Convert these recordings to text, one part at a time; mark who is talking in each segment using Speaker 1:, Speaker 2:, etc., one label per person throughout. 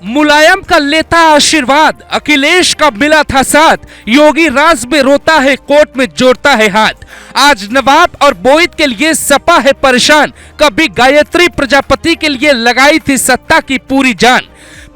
Speaker 1: मुलायम का लेता आशीर्वाद, अखिलेश का मिला था साथ, योगी राज में रोता है, कोर्ट में जोड़ता है हाथ। आज नवाब और बोईद के लिए सपा है परेशान, कभी गायत्री प्रजापति के लिए लगाई थी सत्ता की पूरी जान।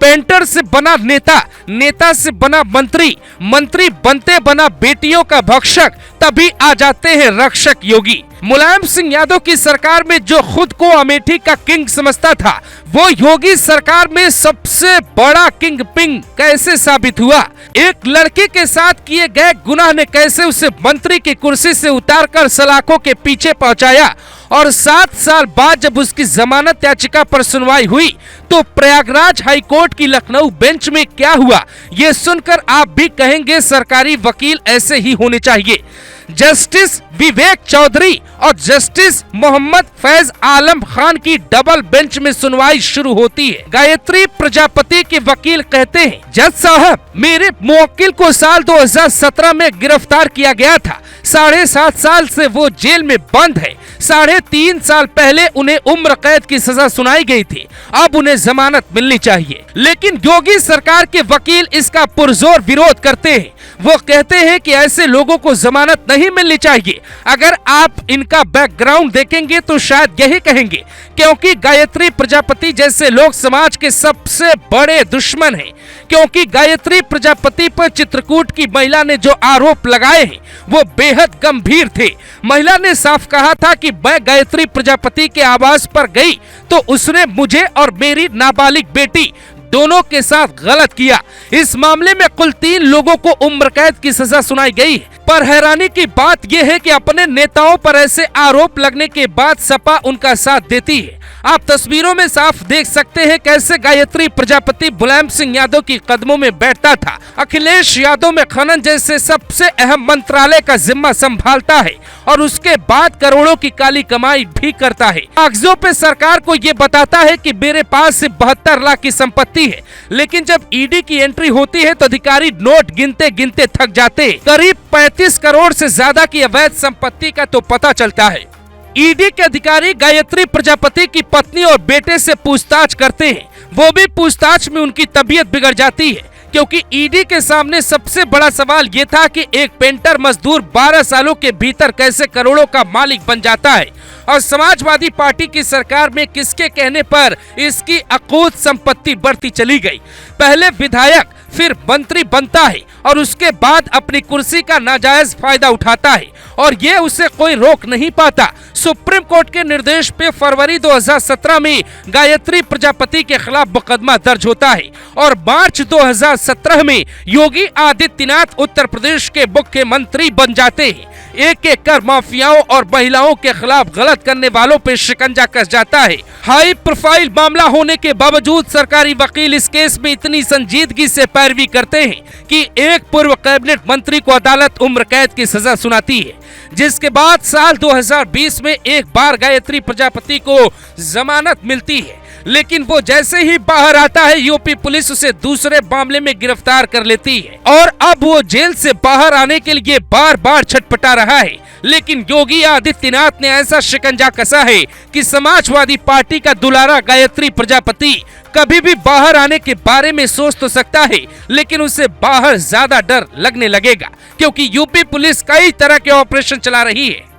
Speaker 1: पेंटर से बना नेता, नेता से बना मंत्री, मंत्री बनते बना बेटियों का भक्षक, तभी आ जाते हैं रक्षक योगी। मुलायम सिंह यादव की सरकार में जो खुद को अमेठी का किंग समझता था, वो योगी सरकार में सबसे बड़ा किंग पिंग कैसे साबित हुआ? एक लड़की के साथ किए गए गुनाह ने कैसे उसे मंत्री की कुर्सी से उतारकर सलाखों के पीछे पहुंचाया? और 7 साल बाद जब उसकी जमानत याचिका पर सुनवाई हुई तो प्रयागराज हाईकोर्ट की लखनऊ बेंच में क्या हुआ, ये सुनकर आप भी कहेंगे सरकारी वकील ऐसे ही होने चाहिए। जस्टिस विवेक चौधरी और जस्टिस मोहम्मद फैज आलम खान की डबल बेंच में सुनवाई शुरू होती है। गायत्री प्रजापति के वकील कहते हैं, जज साहब, मेरे मुवक्किल को साल 2017 में गिरफ्तार किया गया था। 7.5 साल से वो जेल में बंद है। 3.5 साल पहले उन्हें उम्र कैद की सजा सुनाई गई थी। अब उन्हें जमानत मिलनी चाहिए, लेकिन योगी सरकार के वकील इसका पुरजोर विरोध करते हैं। वो कहते हैं कि ऐसे लोगों को जमानत नहीं मिलनी चाहिए। अगर आप इनका बैकग्राउंड देखेंगे तो शायद यही कहेंगे, क्योंकि गायत्री प्रजापति जैसे लोग समाज के सबसे बड़े दुश्मन हैं। क्योंकि गायत्री प्रजापति पर चित्रकूट की महिला ने जो आरोप लगाए हैं वो बेहद गंभीर थे। महिला ने साफ कहा था कि मैं गायत्री प्रजापति के आवास पर गई तो उसने मुझे और मेरी नाबालिग बेटी दोनों के साथ गलत किया। इस मामले में कुल 3 लोगों को उम्र कैद की सजा सुनाई गई है। पर हैरानी की बात यह है कि अपने नेताओं पर ऐसे आरोप लगने के बाद सपा उनका साथ देती है। आप तस्वीरों में साफ देख सकते हैं कैसे गायत्री प्रजापति मुलायम सिंह यादव की कदमों में बैठता था। अखिलेश यादव में खनन जैसे सबसे अहम मंत्रालय का जिम्मा संभालता है और उसके बाद करोड़ों की काली कमाई भी करता है। कागजों पे सरकार को ये बताता है कि मेरे पास सिर्फ 72 लाख की संपत्ति है, लेकिन जब ईडी की एंट्री होती है तो अधिकारी नोट गिनते गिनते थक जाते हैं। करीब 35 करोड़ से ज्यादा की अवैध संपत्ति का तो पता चलता है। ईडी के अधिकारी गायत्री प्रजापति की पत्नी और बेटे से पूछताछ करते हैं। वो भी पूछताछ में उनकी तबीयत बिगड़ जाती है, क्योंकि ईडी के सामने सबसे बड़ा सवाल ये था कि एक पेंटर मजदूर 12 सालों के भीतर कैसे करोड़ों का मालिक बन जाता है और समाजवादी पार्टी की सरकार में किसके कहने पर इसकी अकूत संपत्ति बढ़ती चली गई। पहले विधायक, फिर मंत्री बनता है और उसके बाद अपनी कुर्सी का नाजायज फायदा उठाता है और ये उसे कोई रोक नहीं पाता। सुप्रीम कोर्ट के निर्देश पे फरवरी 2017 में गायत्री प्रजापति के खिलाफ मुकदमा दर्ज होता है और मार्च 2017 में योगी आदित्यनाथ उत्तर प्रदेश के मुख्यमंत्री बन जाते हैं। एक एक कर माफियाओं और महिलाओं के खिलाफ गलत करने वालों पे शिकंजा कस जाता है। हाई प्रोफाइल मामला होने के बावजूद सरकारी वकील इस केस में इतनी संजीदगी से पैरवी करते हैं कि एक पूर्व कैबिनेट मंत्री को अदालत उम्र कैद की सजा सुनाती है, जिसके बाद साल 2020 में एक बार गायत्री प्रजापति को जमानत मिलती है। लेकिन वो जैसे ही बाहर आता है यूपी पुलिस उसे दूसरे मामले में गिरफ्तार कर लेती है और अब वो जेल से बाहर आने के लिए बार बार छटपटा रहा है। लेकिन योगी आदित्यनाथ ने ऐसा शिकंजा कसा है कि समाजवादी पार्टी का दुलारा गायत्री प्रजापति कभी भी बाहर आने के बारे में सोच तो सकता है, लेकिन उसे बाहर ज्यादा डर लगने लगेगा, क्योंकि यूपी पुलिस कई तरह के ऑपरेशन चला रही है।